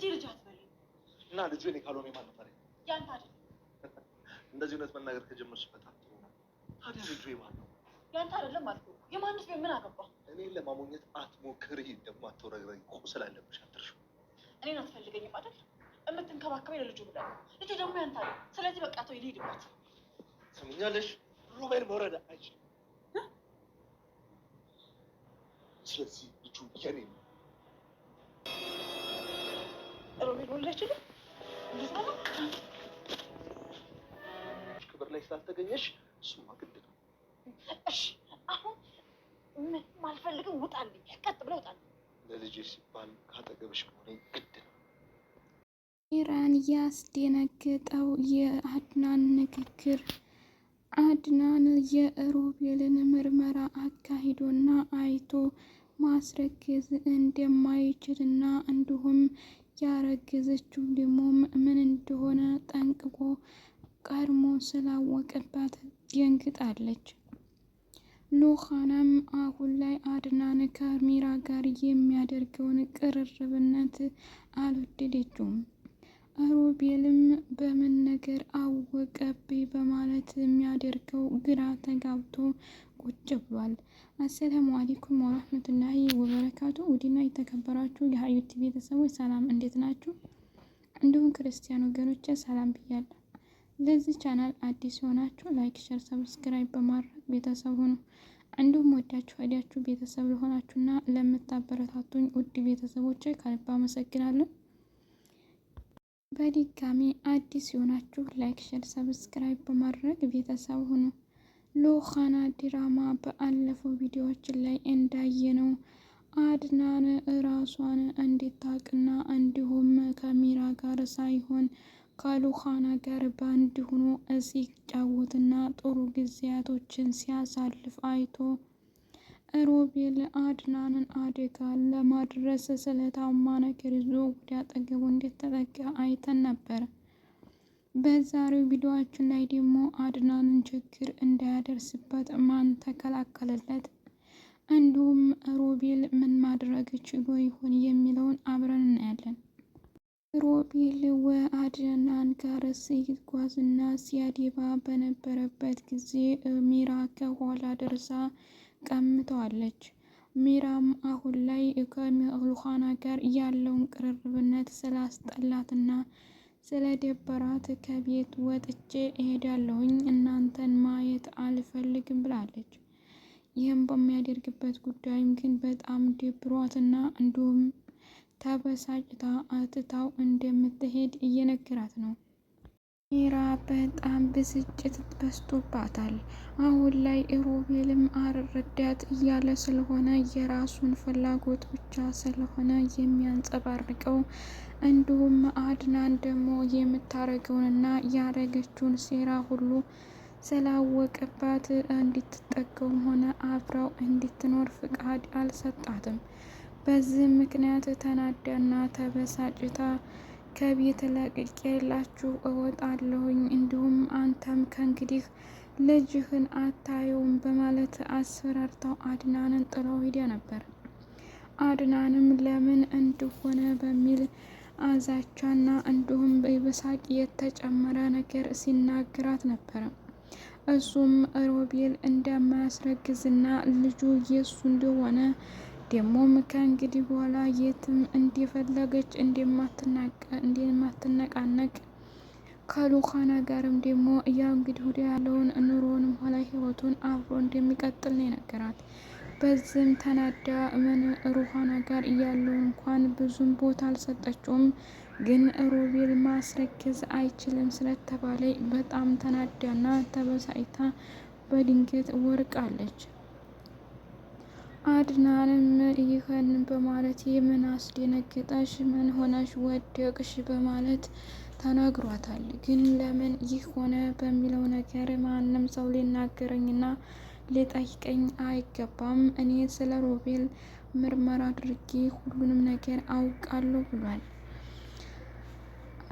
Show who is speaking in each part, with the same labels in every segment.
Speaker 1: ልጅ አትበለኝ
Speaker 2: እና ልጁ እኔ ካልሆነ ማን ነበር?
Speaker 1: ያንተ አይደል?
Speaker 2: እንደዚህ እውነት መናገር ከጀመርሽ በጣም ጥሩ ነው። ታዲያ ልጁ የማን ነው?
Speaker 1: ያንተ አይደለም አልኩህ። የማንስ ምን አገባ?
Speaker 2: እኔን ለማሞኘት አትሞክሪ። ደግሞ አትወረግረኝ። ቁስል አለብሽ፣ አትርሺው።
Speaker 1: እኔን አትፈልገኝም አይደል? የምትንከባከበኝ ለልጁ ብለህ ነው። ልጁ ደግሞ ያንተ አይደል? ስለዚህ በቃ ተው፣ ይሄድበት።
Speaker 2: ስምኛለሽ? ሮቤል መውረድ አይችልም። ስለዚህ ልጁ የኔ ነው።
Speaker 1: ሮቤል ወልድ አይችልም። እንደዛ ነው።
Speaker 2: ክብር ላይ ስላልተገኘሽ እሱማ ግድ ነው።
Speaker 1: እሺ አሁን ምንም አልፈልግም። ውጣልኝ፣ ቀጥ ብለህ ውጣልኝ።
Speaker 2: ለልጄ ሲባል ካጠገብሽ መሆኔ ግድ ነው።
Speaker 3: ሚራን ያስደነገጠው የአድናን ንግግር አድናን የሮቤልን ምርመራ አካሂዶና አይቶ ማስረገዝ እንደማይችልና እንዲሁም ያረገዘችው ደግሞ ምን እንደሆነ ጠንቅቆ ቀድሞ ስላወቀባት ደንግጣለች። ኑሃናም አሁን ላይ አድናን ከሚራ ጋር የሚያደርገውን ቅርርብነት አልወደደችውም። ሮቤልም በምን ነገር አወቀብኝ በማለት የሚያደርገው ግራ ተጋብቶ ቁጭ ብሏል። አሰላሙ አለይኩም ወራህመቱላሂ ወበረካቱ። ውድና የተከበራችሁ የሀዩቲ ቤተሰቦች ሰላም፣ እንዴት ናችሁ? እንዲሁም ክርስቲያን ወገኖች ሰላም ብያለሁ። ለዚህ ቻናል አዲስ የሆናችሁ ላይክ፣ ሸር፣ ሰብስክራይብ በማድረግ ቤተሰብ ሁኑ። እንዲሁም ወዳችሁ ሄዳችሁ ቤተሰብ ለሆናችሁና ለምታበረታቱኝ ውድ ቤተሰቦች ከልብ አመሰግናለሁ። በድጋሚ አዲስ የሆናችሁ ላይክ፣ ሸር፣ ሰብስክራይብ በማድረግ ቤተሰብ ሁኑ። ኑሃና ድራማ በአለፈው ቪዲዮዎችን ላይ እንዳየነው አድናን ራሷን እንድታውቅና እንዲሁም ከሚራ ጋር ሳይሆን ከኑሃና ጋር በአንድ ሆኖ ሲጫወትና ጥሩ ጊዜያቶችን ሲያሳልፍ አይቶ ሮቤል አድናንን አደጋ ለማድረስ ስለታማ ነገር ይዞ ወደ አጠገቡ እንደተጠጋ አይተን ነበር። በዛሬው ቪዲዮአችን ላይ ደግሞ አድናንን ችግር እንዳያደርስበት ማን ተከላከለለት፣ እንዲሁም ሮቤል ምን ማድረግ ችሎ ይሆን የሚለውን አብረን እናያለን። ሮቤል ወአድናን ጋር ሲጓዝና ሲያዴባ በነበረበት ጊዜ ሚራ ከኋላ ደርሳ ቀምተዋለች። ሚራም አሁን ላይ ከኑሃና ጋር ያለውን ቅርርብነት ስላስጠላትና ስለደበራት ከቤት ወጥቼ እሄዳለሁኝ፣ እናንተን ማየት አልፈልግም ብላለች። ይህም በሚያደርግበት ጉዳይም ግን በጣም ደብሯትና እንዲሁም ተበሳጭታ አትታው እንደምትሄድ እየነገራት ነው። ሚራ በጣም ብስጭት በዝቶባታል። አሁን ላይ ሮቤልም አልረዳት እያለ ስለሆነ የራሱን ፍላጎት ብቻ ስለሆነ የሚያንጸባርቀው፣ እንዲሁም አድናን ደግሞ የምታረገውንና ያረገችውን ሴራ ሁሉ ስላወቀባት እንድትጠቀውም ሆነ አብራው እንድትኖር ፍቃድ አልሰጣትም። በዚህ ምክንያት ተናዳና ተበሳጭታ ከቤት ለቅቄላችሁ እወጣለሁኝ፣ እንዲሁም አንተም ከእንግዲህ ልጅህን አታየውም በማለት አስፈራርታው አድናንን ጥለው ሂዳ ነበር። አድናንም ለምን እንደሆነ በሚል አዛቻና እንዲሁም በሳቅ የተጨመረ ነገር ሲናገራት ነበረ። እሱም ሮቤል እንደማያስረግዝና ልጁ የሱ እንደሆነ ደግሞም ከእንግዲህ በኋላ የትም እንደፈለገች እንደማትነቃነቅ ከኑሃና ጋርም ደግሞ ያው እንግዲህ ወዲያ ያለውን ኑሮንም ሆነ ህይወቱን አብሮ እንደሚቀጥል ነው የነገራት። በዚህም ተናዳ ምን ኑሃና ጋር ያለውን እንኳን ብዙም ቦታ አልሰጠችውም። ግን ሮቤል ማስረገዝ አይችልም ስለተባለ በጣም ተናዳና ተበሳጭታ በድንገት ወርቃለች። አድናንም ይህን በማለት የምን አስደነገጠሽ፣ ምን ሆነሽ ወደቅሽ በማለት ተናግሯታል። ግን ለምን ይህ ሆነ በሚለው ነገር ማንም ሰው ሊናገረኝና ሊጠይቀኝ አይገባም። እኔ ስለ ሮቤል ምርመራ አድርጌ ሁሉንም ነገር አውቃለሁ ብሏል።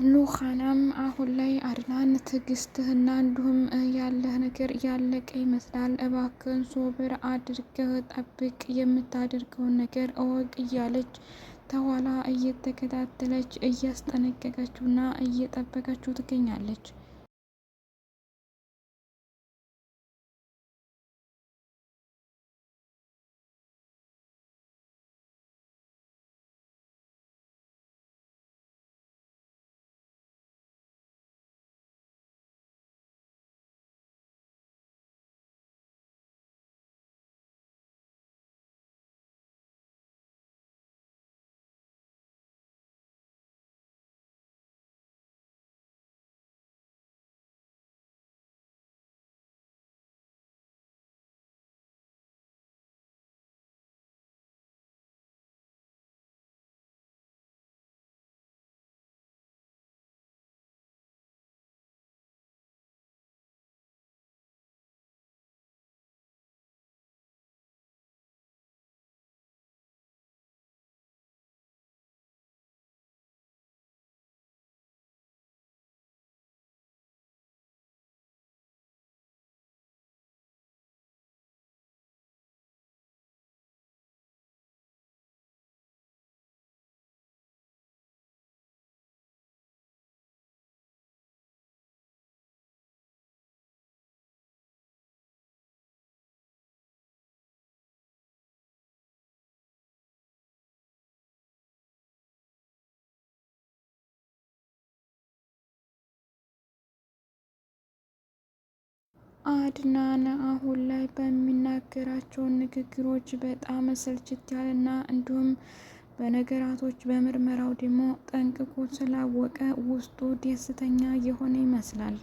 Speaker 3: ኑሃናም አሁን ላይ አድናን ትዕግስትህና እንዲሁም ያለህ ነገር ያለቀ ይመስላል፣ እባክህን ሶብር አድርገህ ጠብቅ፣ የምታደርገውን ነገር እወቅ እያለች ተኋላ እየተከታተለች እያስጠነቀቀችውና እየጠበቀችው ትገኛለች። አድናን አሁን ላይ በሚናገራቸው ንግግሮች በጣም ስልችት ያለና እንዲሁም በነገራቶች በምርመራው ደግሞ ጠንቅቆ ስላወቀ ውስጡ ደስተኛ የሆነ ይመስላል።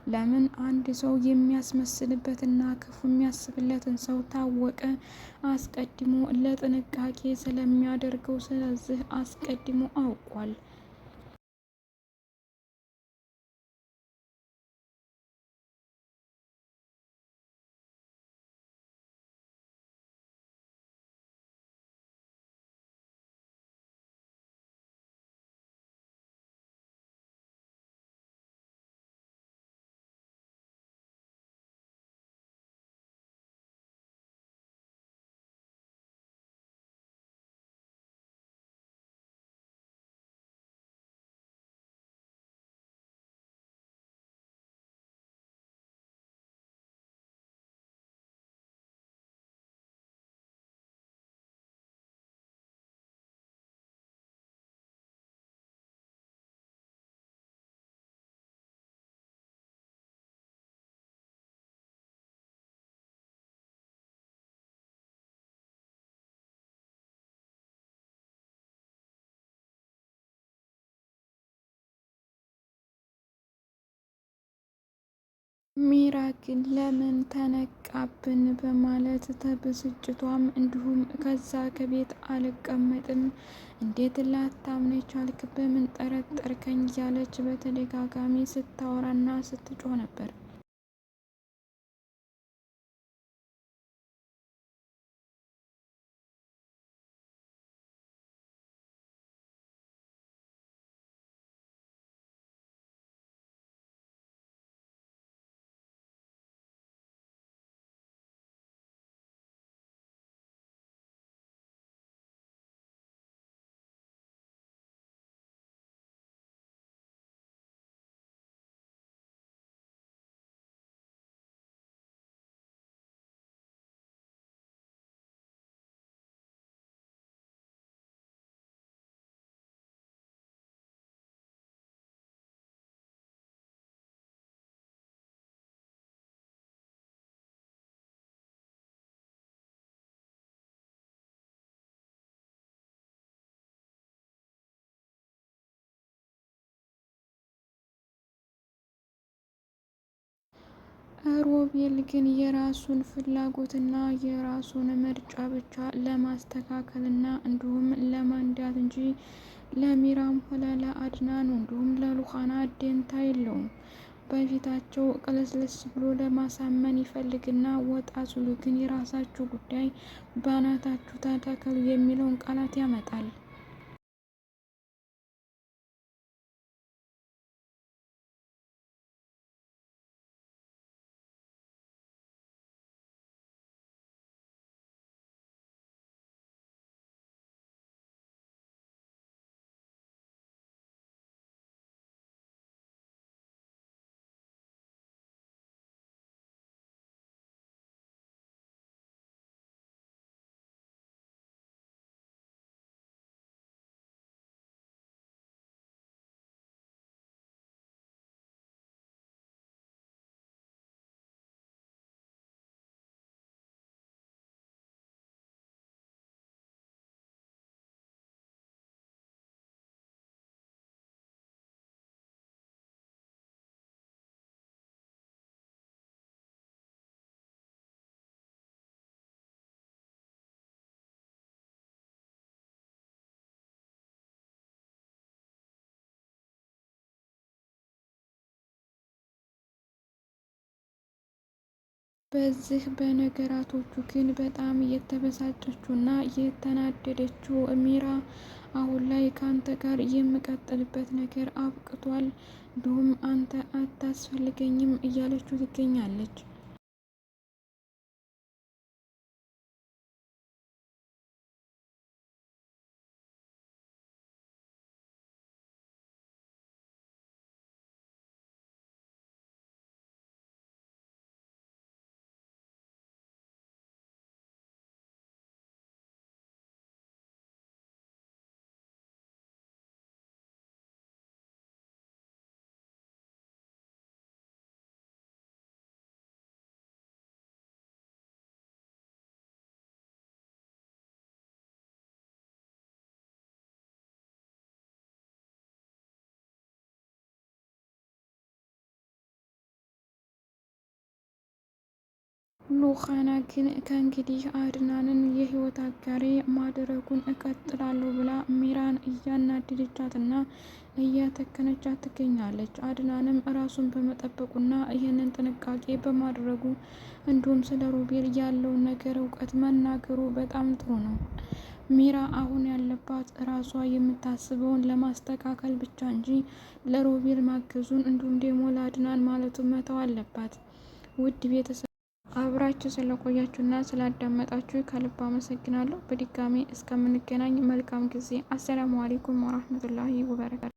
Speaker 3: ለምን አንድ ሰው የሚያስመስልበትና ክፉ የሚያስብለትን ሰው ታወቀ አስቀድሞ ለጥንቃቄ ስለሚያደርገው፣ ስለዚህ አስቀድሞ አውቋል። ሚራ ግን ለምን ተነቃብን በማለት ተብስጭቷም እንዲሁም ከዛ ከቤት አልቀመጥም፣ እንዴት ላታምነኝ ቻልክ፣ በምን ጠረጠርከኝ እያለች በተደጋጋሚ ስታወራና ስትጮህ ነበር። ሮቤል ግን የራሱን ፍላጎትና የራሱን ምርጫ ብቻ ለማስተካከልና እንዲሁም ለማንዳት እንጂ ለሚራም ሆነ ለአድናኑ እንዲሁም ለሉኻና ደንታ የለውም። በፊታቸው ቅልስልስ ብሎ ለማሳመን ይፈልግና ወጣ ሲሉ ግን የራሳችሁ ጉዳይ ባናታችሁ ተተከሉ የሚለውን ቃላት ያመጣል። በዚህ በነገራቶቹ ግን በጣም የተበሳጨችውና የተናደደችው ሚራ አሁን ላይ ከአንተ ጋር የምቀጥልበት ነገር አብቅቷል፣ እንዲሁም አንተ አታስፈልገኝም እያለችው ትገኛለች። ሉካና ግን ከእንግዲህ አድናንን የህይወት አጋሬ ማድረጉን እቀጥላለሁ ብላ ሚራን እያናደደቻትና እያተከነቻት ትገኛለች። አድናንም ራሱን በመጠበቁና ይህንን ጥንቃቄ በማድረጉ እንዲሁም ስለ ሮቤል ያለውን ነገር እውቀት መናገሩ በጣም ጥሩ ነው። ሚራ አሁን ያለባት ራሷ የምታስበውን ለማስተካከል ብቻ እንጂ ለሮቤል ማገዙን እንዲሁም ደግሞ ለአድናን ማለቱ መተው አለባት። ውድ ቤተሰብ አብራችሁ ስለቆያችሁና ስላዳመጣችሁ ከልብ አመሰግናለሁ። በድጋሚ እስከምንገናኝ መልካም ጊዜ። አሰላሙ አለይኩም ወራህመቱላሂ ወበረካቱ።